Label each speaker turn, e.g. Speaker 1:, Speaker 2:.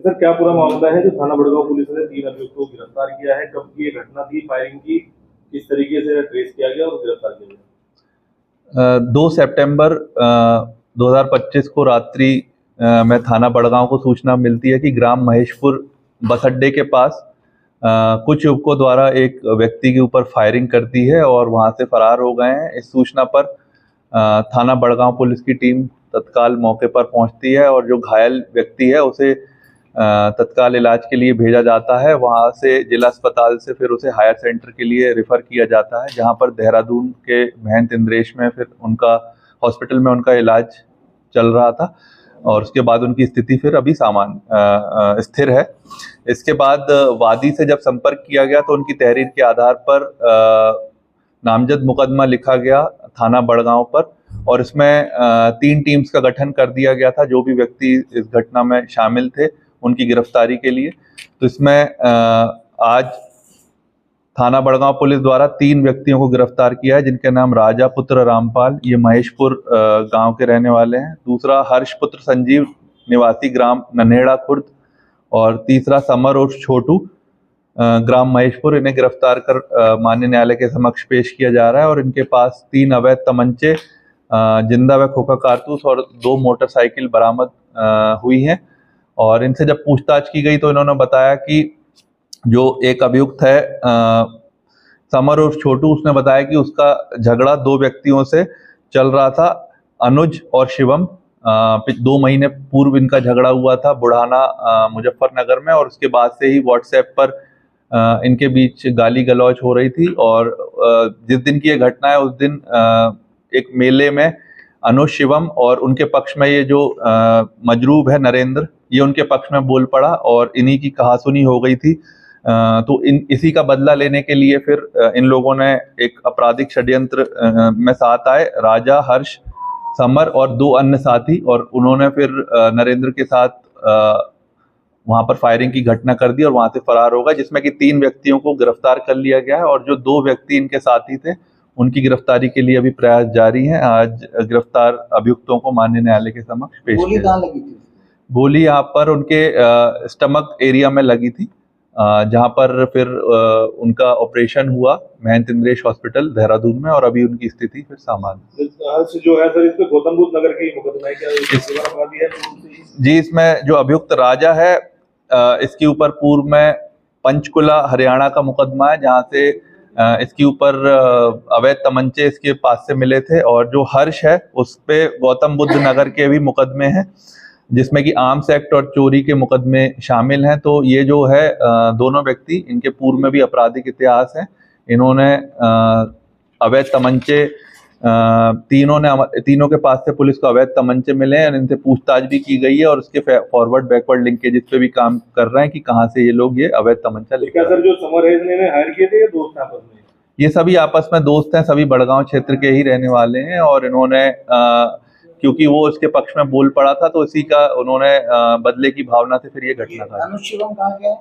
Speaker 1: Sir क्या पूरा मामला है जो थाना बड़गांव पुलिस ने 3 अभियुक्तों को गिरफ्तार किया है? कब की ये घटना थी? फायरिंग की किस तरीके से ट्रेस किया गया और गिरफ्तार किया गया?
Speaker 2: 2 सितंबर 2025 को रात्रि में थाना बड़गांव को सूचना मिलती है कि ग्राम महेशपुर बस अड्डे के पास कुछ युवकों द्वारा एक व्यक्ति के ऊपर फायरिंग करती है और वहां से फरार हो गए हैं। इस सूचना पर थाना बड़गांव पुलिस की टीम तत्काल मौके पर पहुंचती है और जो घायल व्यक्ति है उसे तत्काल इलाज के लिए भेजा जाता है। वहां से जिला अस्पताल से फिर उसे हायर सेंटर के लिए रेफर किया जाता है, जहां पर देहरादून के महंत इंद्रेश में फिर उनका हॉस्पिटल में उनका इलाज चल रहा था और उसके बाद उनकी स्थिति फिर अभी सामान्य स्थिर है। इसके बाद वादी से जब संपर्क किया गया तो उनकी तहरीर के आधार पर नामजद मुकदमा लिखा गया थाना बड़गांव पर और इसमें 3 टीम्स का गठन कर दिया गया था। जो भी व्यक्ति इस घटना में शामिल थे उनकी गिरफ्तारी के लिए। तो इसमें आज थाना बड़गांव पुलिस द्वारा 3 व्यक्तियों को गिरफ्तार किया है, जिनके नाम राजा पुत्र रामपाल, ये महेशपुर गांव के रहने वाले हैं। दूसरा हर्ष पुत्र संजीव, निवासी ग्राम नन्हेड़ा खुर्द, और तीसरा समर उर्फ छोटू, ग्राम महेशपुर। इन्हें गिरफ्तार कर माननीय न्यायालय के समक्ष पेश किया जा रहा है और इनके पास 3 अवैध तमंचे, जिंदा व खोखा कारतूस और 2 मोटरसाइकिल बरामद हुई हैं। और इनसे जब पूछताछ की गई तो इन्होंने बताया कि जो एक अभियुक्त है समर उर्फ छोटू, उसने बताया कि उसका झगड़ा 2 व्यक्तियों से चल रहा था, अनुज और शिवम। 2 महीने पूर्व इनका झगड़ा हुआ था बुढ़ाना मुजफ्फरनगर में और उसके बाद से ही व्हाट्सएप पर इनके बीच गाली गलौज हो रही थी। और जिस दिन की ये घटना है उस दिन एक मेले में अनुज, शिवम और उनके पक्ष में ये जो मजरूब है नरेंद्र, ये उनके पक्ष में बोल पड़ा और इन्हीं की कहासुनी हो गई थी। तो इसी का बदला लेने के लिए फिर इन लोगों ने एक आपराधिक षड्यंत्र में साथ आए, राजा, हर्ष, समर और 2 अन्य साथी, और उन्होंने फिर नरेंद्र के साथ वहां पर फायरिंग की घटना कर दी और वहां से फरार हो गए, जिसमें कि 3 व्यक्तियों को गिरफ्तार कर लिया गया है और जो 2 व्यक्ति इनके साथी थे उनकी गिरफ्तारी के लिए अभी प्रयास जारी है। आज गिरफ्तार अभियुक्तों को माननीय न्यायालय के समक्ष पेश किया।
Speaker 3: गोली कहाँ लगी थी?
Speaker 2: गोली यहाँ पर उनके स्टमक एरिया में लगी थी, जहां पर फिर उनका ऑपरेशन हुआ महंत इंद्रेश हॉस्पिटल देहरादून में और अभी उनकी स्थिति फिर सामान्य
Speaker 1: जो है सर, इस पे गौतम बुद्ध नगर की मुकदमा है क्या?
Speaker 2: जी, इसमें जो अभियुक्त राजा है इसके ऊपर पूर्व में पंचकुला हरियाणा का मुकदमा है, जहां से इसके ऊपर अवैध तमंचे इसके पास से मिले थे। और जो हर्ष है उस पे गौतम बुद्ध नगर के भी मुकदमे हैं, जिसमें कि आर्म्स एक्ट और चोरी के मुकदमे शामिल हैं। तो ये जो है दोनों व्यक्ति, इनके पूर्व में भी आपराधिक इतिहास है। इन्होंने अवैध तमंचे तीनों के पास से पुलिस को अवैध तमंचे मिले हैं, इनसे पूछताछ भी की गई है और उसके फॉरवर्ड बैकवर्ड लिंकेज पे भी काम कर रहे हैं कि कहां से ये लोग ये अवैध तमंचा लेकर।
Speaker 1: सर जो समर है इन्होंने हायर किए थे या दोस्त हैं आपस में?
Speaker 2: ये सभी आपस में दोस्त हैं, सभी बड़गांव क्षेत्र के ही रहने वाले हैं और इन्होंने क्योंकि वो इसके पक्ष में बोल पड़ा था तो इसी का उन्होंने बदले की भावना से फिर ये घटना।
Speaker 3: अनुज, शिवम कहाँ गया है?